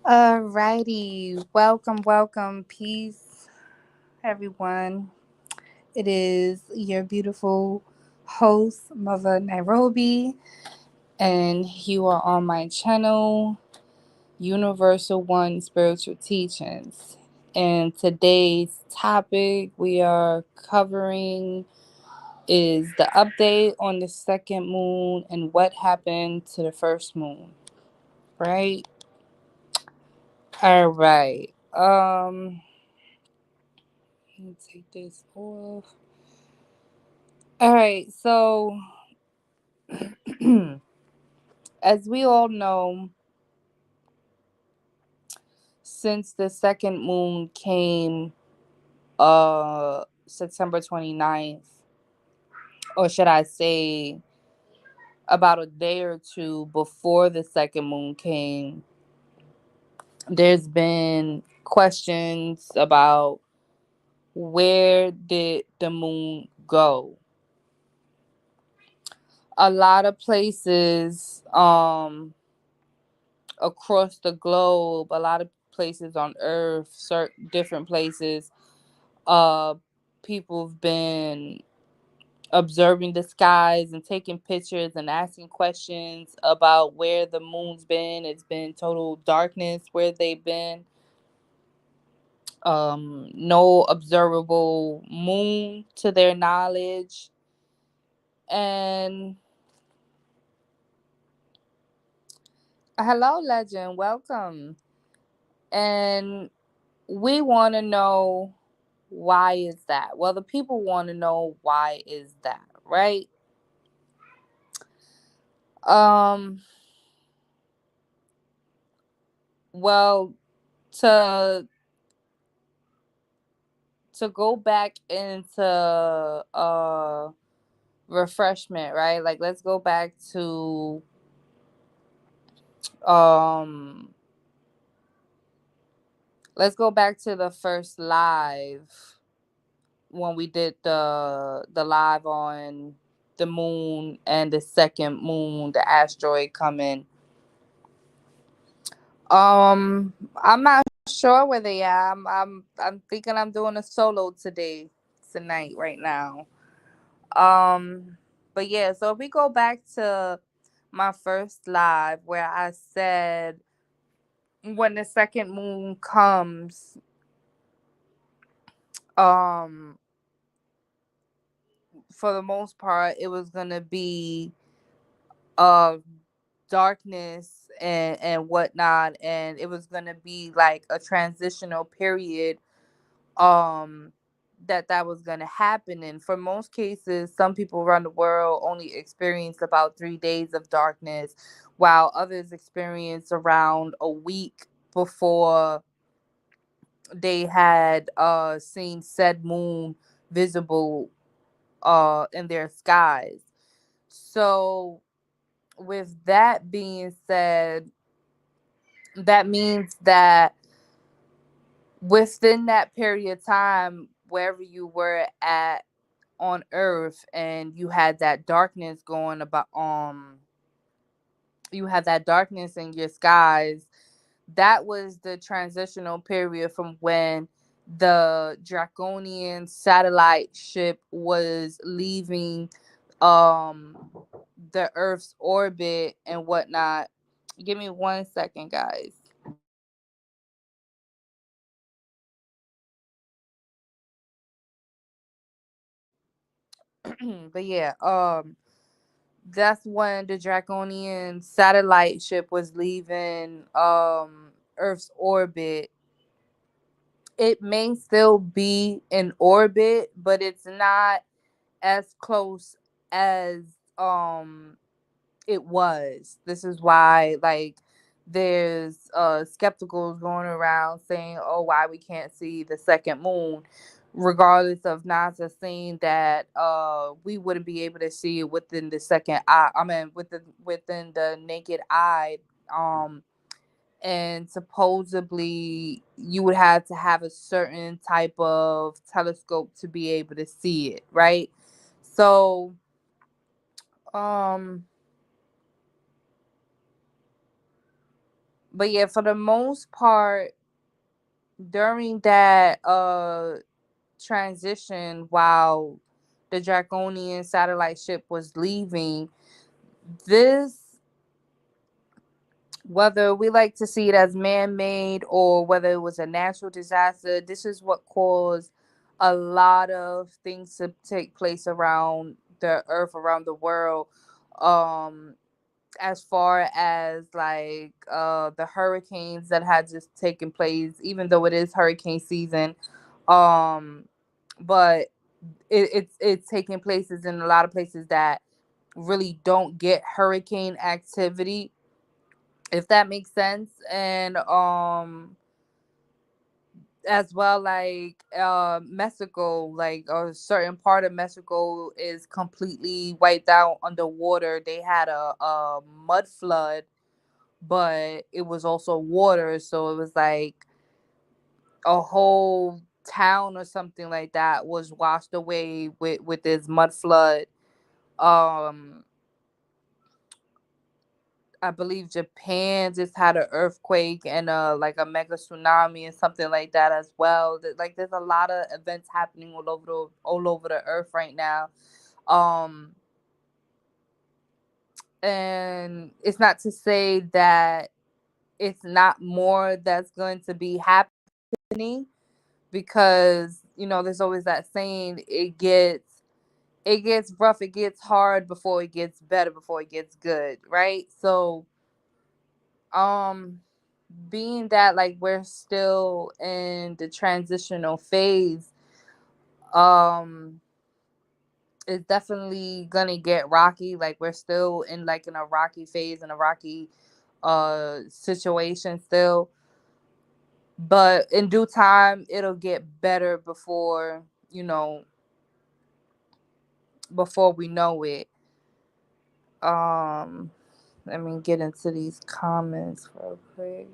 Alrighty, welcome, peace, everyone. It is your beautiful host, Mother Nairobi, and you are on my channel, Universal One Spiritual Teachings. And today's topic we are covering is the update on the second moon and what happened to the first moon, right? All right. Let me take this off. All right. So, as we all know, since the second moon came September 29th, or should I say about a day or two before the second moon came, there's been questions about where did the moon go? A lot of places across the globe, a lot of places on earth, certain different places, uh people have been observing the skies and taking pictures and asking questions about where the moon's been. It's been total darkness where they've been. No observable moon to their knowledge. And hello, legend, welcome. And we want to know, why is that? Well, the people want to know, why is that, right? Um well, to go back into refreshment, right? Like, let's go back to um the first live, when we did the live on the moon and the second moon, the asteroid coming. I'm not sure where they are. I'm thinking I'm doing a solo tonight, right now. But yeah, so if we go back to my first live where I said when the second moon comes, um, for the most part, it was gonna be uh darkness and whatnot, and it was gonna be like a transitional period um that was going to happen. And for most cases, some people around the world only experience about 3 days of darkness, while others experience around a week before they had seen said moon visible in their skies. So with that being said, that means that within that period of time, wherever you were at on earth, and you had that darkness going about, you had that darkness in your skies, that was the transitional period from when the draconian satellite ship was leaving um the earth's orbit and whatnot. Give me 1 second, guys. But yeah, that's when the draconian satellite ship was leaving earth's orbit. It may still be in orbit, but it's not as close as um it was. This is why, like, there's skepticals going around saying, oh, why we can't see the second moon, regardless of NASA saying that we wouldn't be able to see it within the second eye. I mean, within the naked eye. And supposedly you would have to have a certain type of telescope to be able to see it, right? So um But yeah, for the most part, during that transition, while the Draconian satellite ship was leaving, this, whether we like to see it as man-made or whether it was a natural disaster, this is what caused a lot of things to take place around the earth, around the world. um as far as like the hurricanes that had just taken place, even though it is hurricane season. um but it's taking places in a lot of places that really don't get hurricane activity, if that makes sense. And as well, like Mexico, like a certain part of Mexico is completely wiped out underwater. They had a mud flood, but it was also water, so it was like a whole town or something like that was washed away with this mud flood. um I believe Japan just had an earthquake and like a mega tsunami and something like that as well. Like there's a lot of events happening all over the earth right now. Um and it's not to say that it's not more that's going to be happening, because there's always that saying, it gets rough, it gets hard before it gets better, before it gets good, right? So um being that like we're still in the transitional phase, um it's definitely gonna get rocky. Like we're still in like in a rocky phase, in a rocky situation still, but in due time it'll get better before we know it. um Let me get into these comments real quick.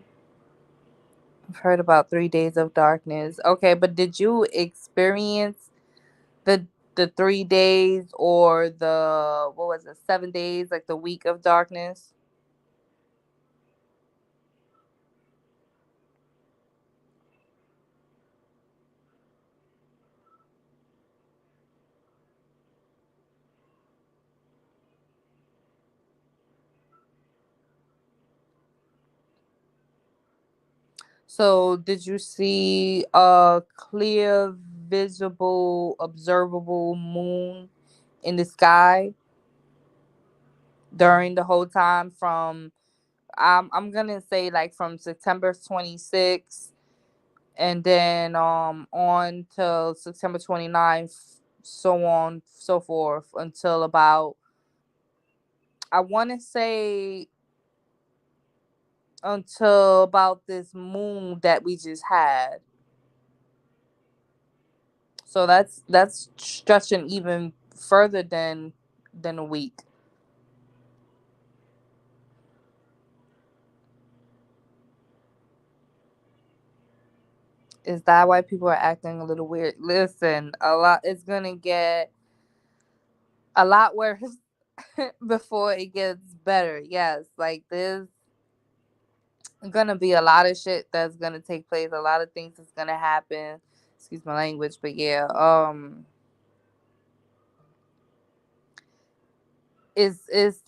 I've heard about 3 days of darkness. Okay, but did you experience the the 3 days, or the, what was it, 7 days, like the week of darkness? So did you see a clear, visible, observable moon in the sky during the whole time from, I'm gonna say, like from September 26th, and then on till September 29th, so on so forth, until about, I want to say, until about this moon that we just had. So that's stretching even further than a week. Is that why people are acting a little weird? Listen, a lot, it's gonna get a lot worse before it gets better. Yes, like there's gonna be a lot of shit that's gonna take place, a lot of things that's gonna happen. Excuse my language, but yeah, is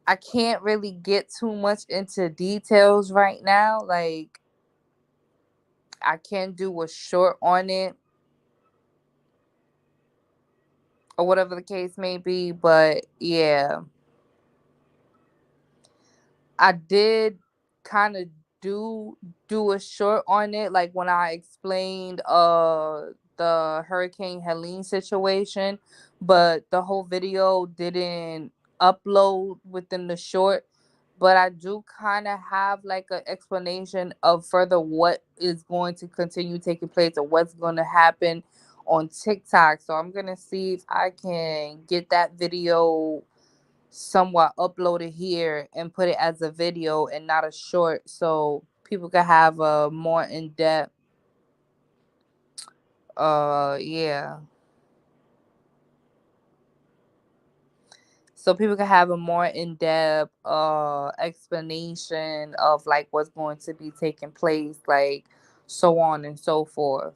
I can't really get too much into details right now. Like I can do a short on it or whatever the case may be, but yeah, I did kind of do a short on it, like when I explained the Hurricane Helene situation, but the whole video didn't upload within the short. But I do kind of have like an explanation of further what is going to continue taking place or what's going to happen on TikTok. So I'm gonna see if I can get that video somewhat uploaded here and put it as a video and not a short, so people can have a more in-depth, yeah. so people can have a more in-depth explanation of like what's going to be taking place, like so on and so forth,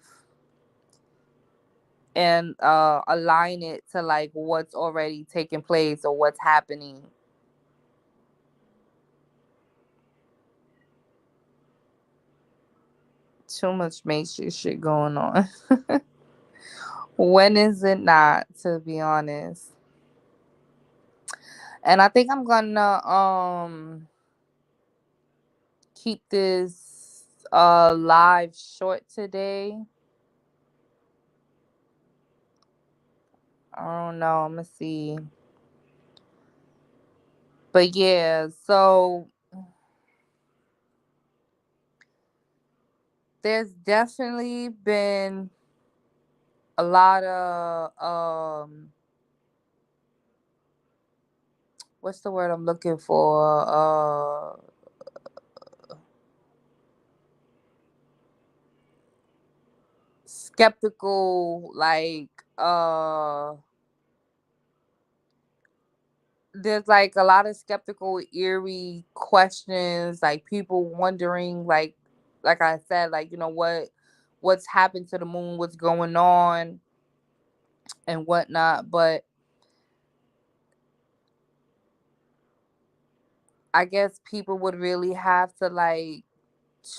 and align it to like what's already taking place or what's happening. Too much Matrix shit going on. When is it not, to be honest? And I think I'm gonna keep this live short today. I don't know. I'm gonna see. But yeah, so there's definitely been a lot of what's the word I'm looking for? Skeptical, like there's like a lot of skeptical, eerie questions, like people wondering, like I said, like what's happened to the moon, what's going on, and whatnot. But I guess people would really have to like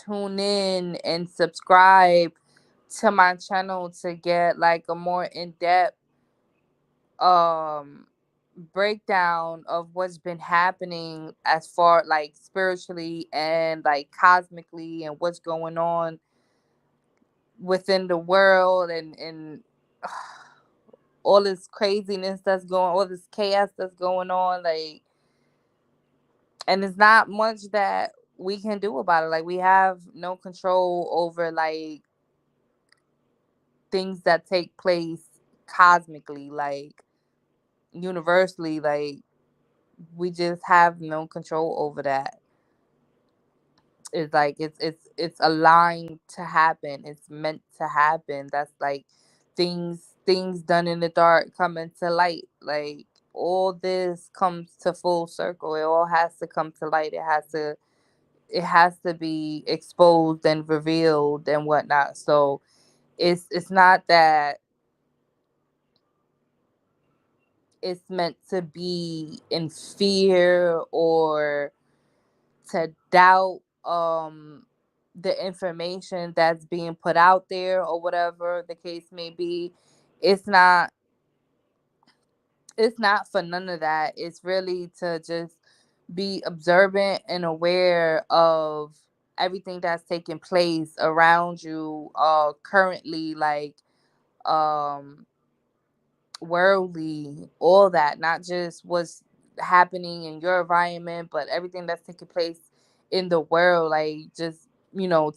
tune in and subscribe to my channel to get like a more in-depth um breakdown of what's been happening as far like spiritually and like cosmically, and what's going on within the world, and all this craziness that's going, all this chaos that's going on, like, and it's not much that we can do about it. Like, we have no control over like things that take place cosmically, like universally, like we just have no control over that. It's like it's aligned to happen. It's meant to happen. That's like things done in the dark come into light. Like all this comes to full circle. It all has to come to light. It has to be exposed and revealed and whatnot. So it's not that it's meant to be in fear or to doubt the information that's being put out there, or whatever the case may be. It's not it's not for none of that. It's really to just be observant and aware of everything that's taking place around you currently, like um worldly, all that, not just what's happening in your environment, but everything that's taking place in the world. Like, just,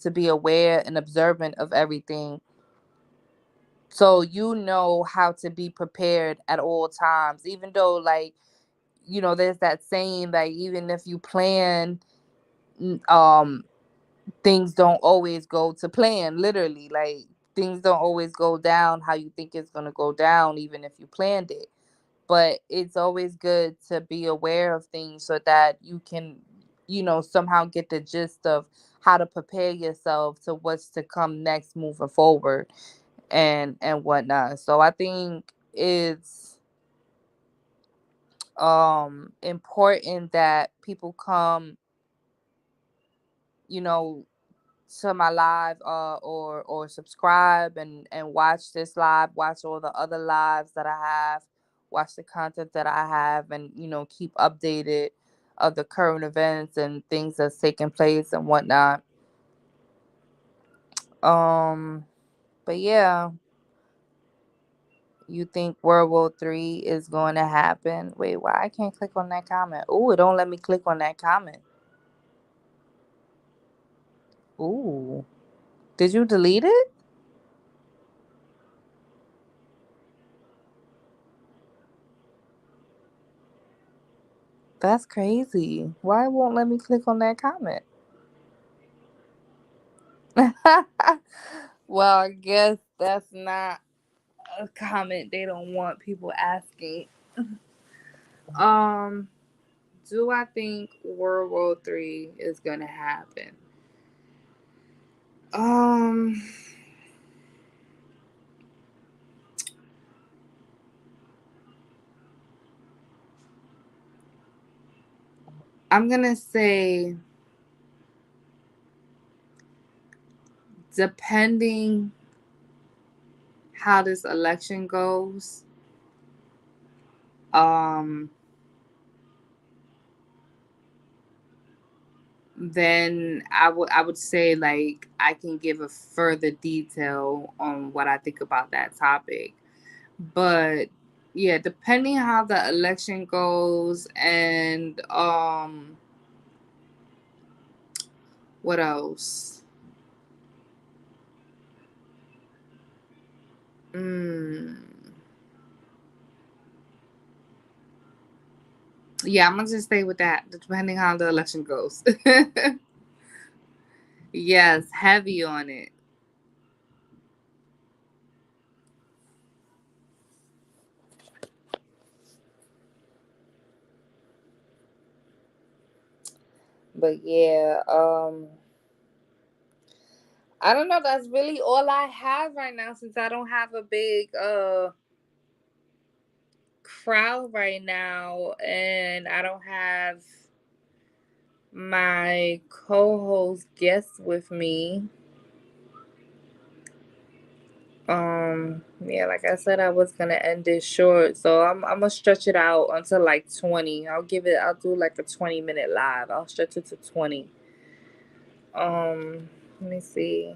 to be aware and observant of everything. So, how to be prepared at all times, even though, like, there's that saying, like, even if you plan, um, things don't always go to plan, literally. Like, things don't always go down how you think it's going to go down, even if you planned it. But it's always good to be aware of things so that you can, somehow get the gist of how to prepare yourself to what's to come next moving forward, and whatnot. So I think it's important that people come, you know to my live, or subscribe and watch this live, watch all the other lives that I have, watch the content that I have, and keep updated of the current events and things that's taking place and whatnot. um but yeah, you think World War III is going to happen? Wait, why I can't click on that comment? Ooh, it don't let me click on that comment. Ooh, did you delete it? That's crazy. Why it won't let me click on that comment? Well, I guess that's not a comment they don't want people asking. Um, do I think World War III is gonna happen? Um, I'm gonna say depending how this election goes, um, then I would say like I can give a further detail on what I think about that topic. But yeah, depending how the election goes and what else? Mm, yeah, I'm gonna just stay with that. Depending how the election goes. Yes, heavy on it. But yeah, I don't know. That's really all I have right now since I don't have a big crowd right now, and I don't have my co-host guest with me. Yeah, like I said, I was gonna end this short, so I'm gonna stretch it out until like 20. I'll do like a 20-minute live. I'll stretch it to 20. Let me see.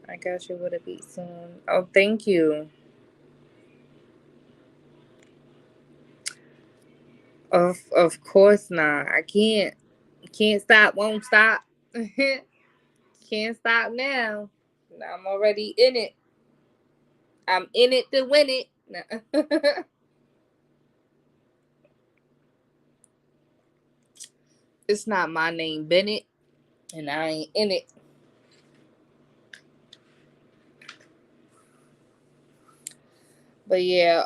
I got you with a beat soon. Oh, thank you. Of course not. I can't stop, won't stop. Can't stop now. I'm already in it. I'm in it to win it. Nah. It's not my name, Bennett, and I ain't in it. But yeah,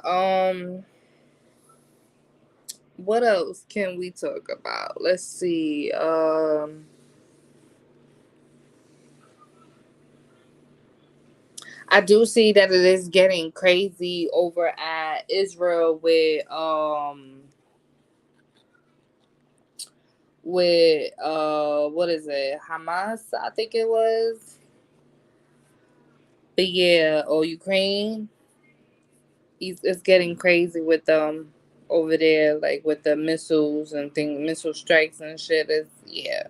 what else can we talk about? Let's see. I do see that it is getting crazy over at Israel with what is it? Hamas, I think it was. But yeah, or Ukraine. It's getting crazy with them over there, like with the missiles and missile strikes and shit. Is yeah,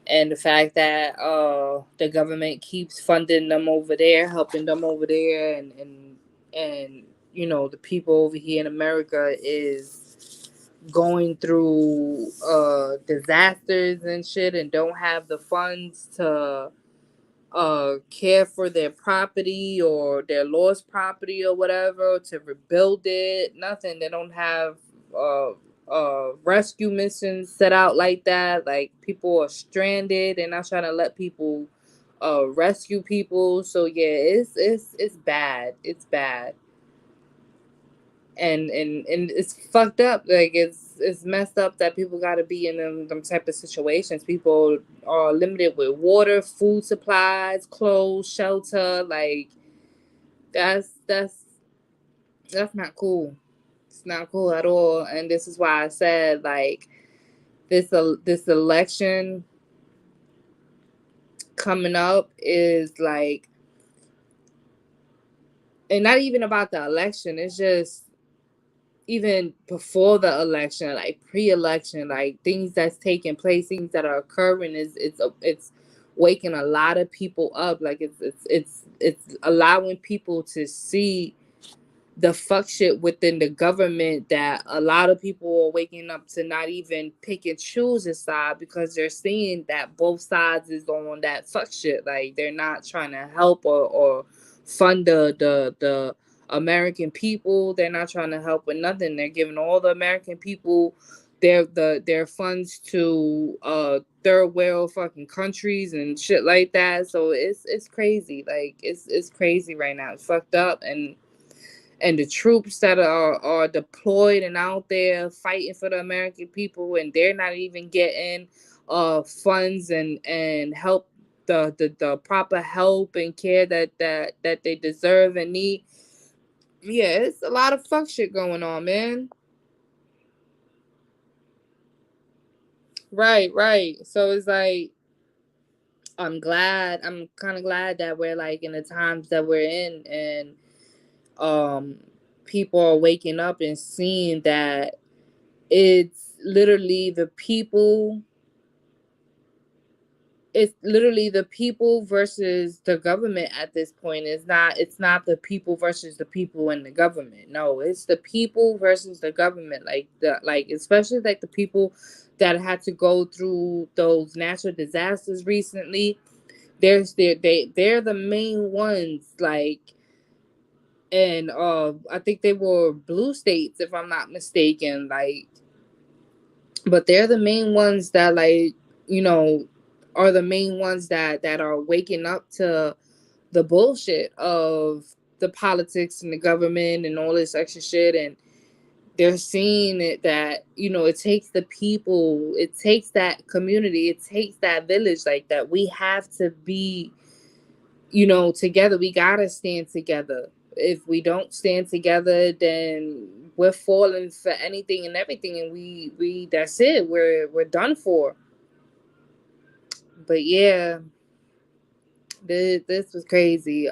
and the fact that the government keeps funding them over there, helping them over there, and the people over here in America is going through disasters and shit and don't have the funds to care for their property or their lost property or whatever to rebuild it. Nothing. They don't have uh rescue missions set out like that. Like people are stranded and not trying to let people rescue people. So yeah, it's bad. It's bad. And it's fucked up. Like it's messed up that people got to be in them type of situations. People are limited with water, food supplies, clothes, shelter. Like that's not cool. It's not cool at all. And this is why I said like this election coming up is like, and not even about the election. It's just even before the election, like pre-election, like things that's taking place, things that are occurring, it's waking a lot of people up. Like it's allowing people to see the fuck shit within the government that a lot of people are waking up to not even pick and choose a side because they're seeing that both sides is on that fuck shit. Like they're not trying to help or fund the American people. They're not trying to help with nothing. They're giving all the American people their funds to third world fucking countries and shit like that. So it's crazy. Like it's crazy right now. It's fucked up, and and the troops that are deployed and out there fighting for the American people, and they're not even getting funds and help, the proper help and care that they deserve and need. Yeah, it's a lot of fuck shit going on, man. Right, right. So it's like I'm kind of glad that we're like in the times that we're in, and um people are waking up and seeing that it's literally the people it's literally the people versus the government at this point. It's not the people versus the people and the government. No, it's the people versus the government. Like especially like the people that had to go through those natural disasters recently. They're the main ones, like, and I think they were blue states if I'm not mistaken, like, but they're the main ones that, like, you know, are the main ones that are waking up to the bullshit of the politics and the government and all this extra shit. And they're seeing it that, it takes the people, it takes that community, it takes that village, like, that we have to be, together. We gotta stand together. If we don't stand together, then we're falling for anything and everything, and we that's it. We're done for. But yeah, this was crazy.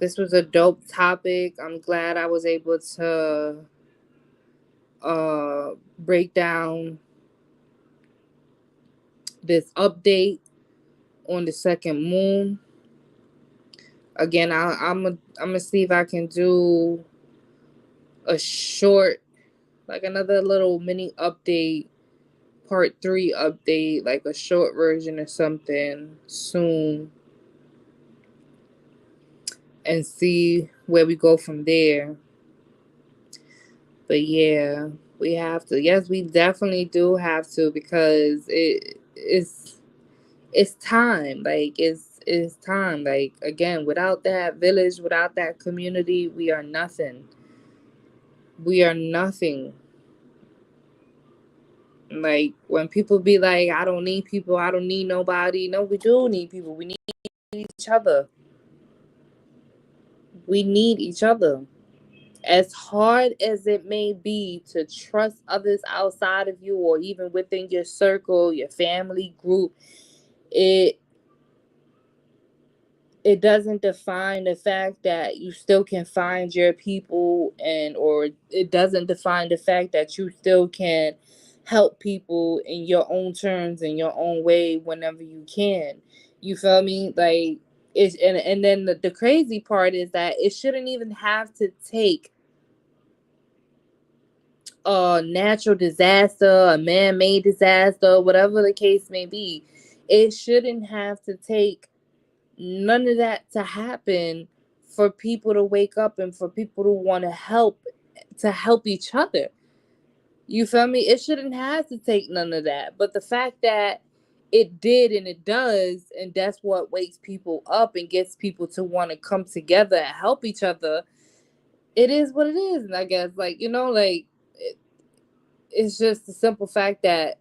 This was a dope topic. I'm glad I was able to break down this update on the second moon. Again, I'm gonna see if I can do a short, like another little mini update, part 3 update, like a short version or something soon, and see where we go from there. But yeah, we have to. Yes, we definitely do have to, because it's time. Like, it's time. Like, again, without that village, without that community, we are nothing. We are nothing. Like, when people be like, I don't need people, I don't need nobody. No, we do need people. We need each other. We need each other. As hard as it may be to trust others outside of you, or even within your circle, your family group, it it doesn't define the fact that you still can find your people, and or it doesn't define the fact that you still can help people in your own terms, in your own way, whenever you can. You feel me? Like, it's, and then the crazy part is that it shouldn't even have to take a natural disaster, a man-made disaster, whatever the case may be. It shouldn't have to take none of that to happen for people to wake up and for people to want to help each other. You feel me? It shouldn't have to take none of that. But the fact that it did, and it does, and that's what wakes people up and gets people to want to come together and help each other. It is what it is. And I guess, like, like, it's just the simple fact that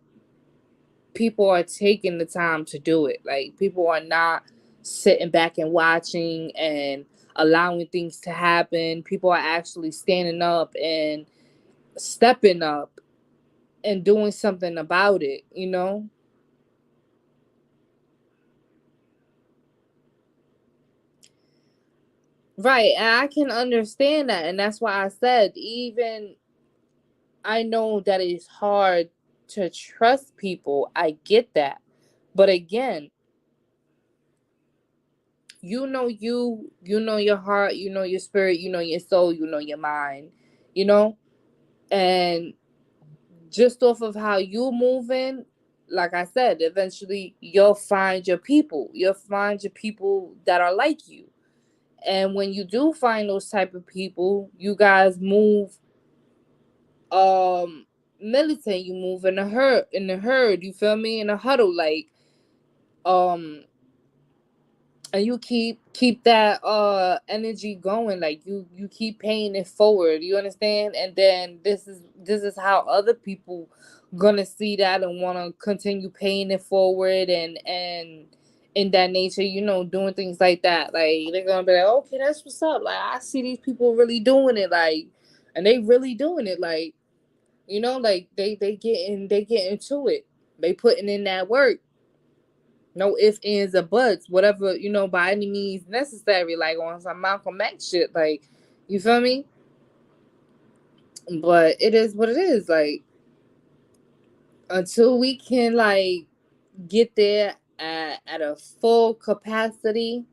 people are taking the time to do it. Like, people are not sitting back and watching and allowing things to happen. People are actually standing up and stepping up and doing something about it. Right. And I can understand that. And that's why I said, even I know that it's hard to trust people. I get that. But again, you know your heart, you know your spirit, you know your soul, you know your mind, you know and just off of how you moving, like I said, eventually you'll find your people that are like you. And when you do find those type of people, you guys move um militant, you move in a herd, you feel me, in a huddle, like, um and you keep that energy going, like you keep paying it forward, you understand? And then this is how other people gonna see that and want to continue paying it forward, and in that nature, doing things like that. Like, they're gonna be like, okay, that's what's up. Like, I see these people really doing it, like, and they really doing it, like, like they get into it, they putting in that work. No ifs, ands, or buts. Whatever, by any means necessary. Like on some Malcolm X shit. Like, you feel me? But it is what it is. Like, until we can, like, get there at a full capacity,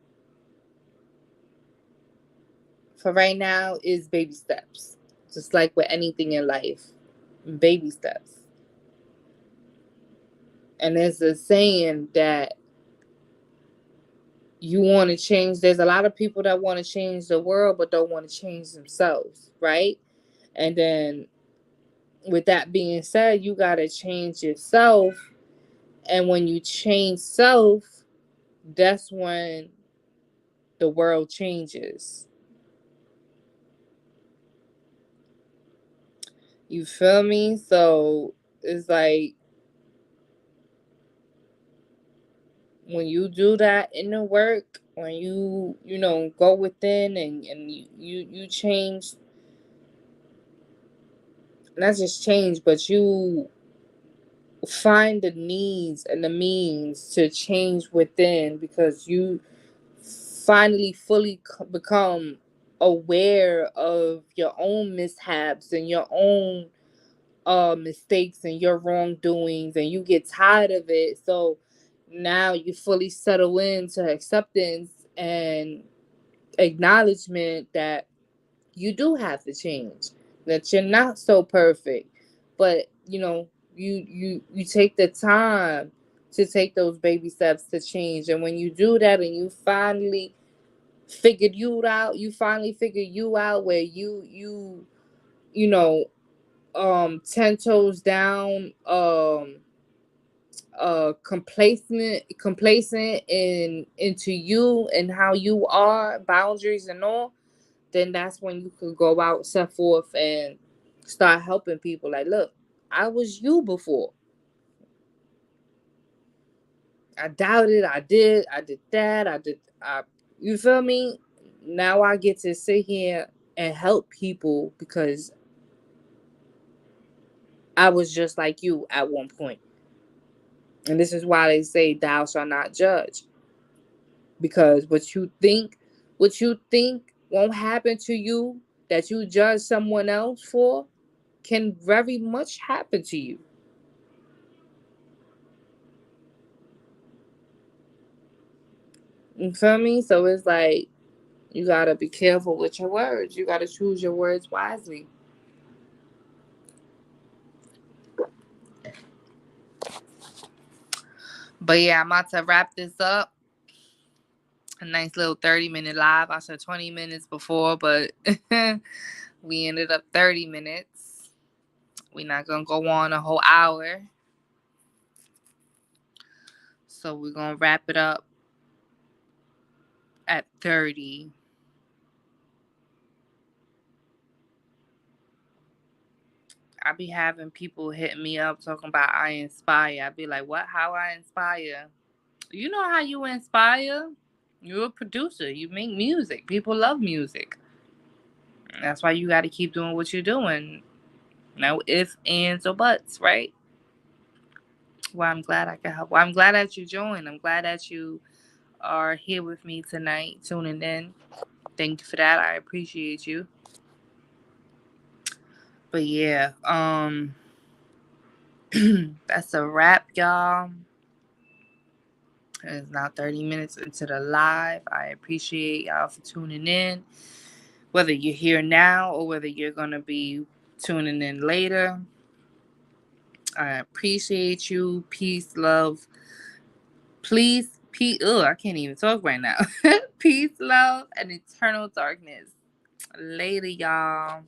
for right now, is baby steps. Just like with anything in life, baby steps. And there's a saying that you want to change. There's a lot of people that want to change the world but don't want to change themselves, right? And then, with that being said, you got to change yourself. And when you change self, that's when the world changes. You feel me? So it's like, when you do that inner work, when you go within, and you change, not just change, but you find the needs and the means to change within, because you finally fully become aware of your own mishaps and your own mistakes and your wrongdoings, and you get tired of it. So now you fully settle into acceptance and acknowledgement that you do have to change, that you're not so perfect, but you take the time to take those baby steps to change. And when you do that, and you finally figure you out, where you know 10 toes down, complacent in into you and how you are, boundaries and all, then that's when you could go out, set forth, and start helping people. Like, look, I was you before. I doubted, I did that, you feel me? Now I get to sit here and help people, because I was just like you at one point. And this is why they say thou shalt not judge. Because what you think won't happen to you, that you judge someone else for, can very much happen to you. You feel me? So it's like, you gotta be careful with your words. You gotta choose your words wisely. But yeah, I'm about to wrap this up. A nice little 30-minute live. I said 20 minutes before, but we ended up 30 minutes. We're not gonna go on a whole hour. So we're gonna wrap it up at 30. I be having people hitting me up talking about I inspire. I be like, what? How I inspire? You know how you inspire? You're a producer. You make music. People love music. That's why you got to keep doing what you're doing. No ifs, ands, or buts, right? Well, I'm glad I can help. Well, I'm glad that you joined. I'm glad that you are here with me tonight, tuning in. Thank you for that. I appreciate you. But yeah, that's a wrap, y'all. It's now 30 minutes into the live. I appreciate y'all for tuning in. Whether you're here now or whether you're going to be tuning in later, I appreciate you. Peace, love. Please, peace. Ugh, I can't even talk right now. Peace, love, and eternal darkness. Later, y'all.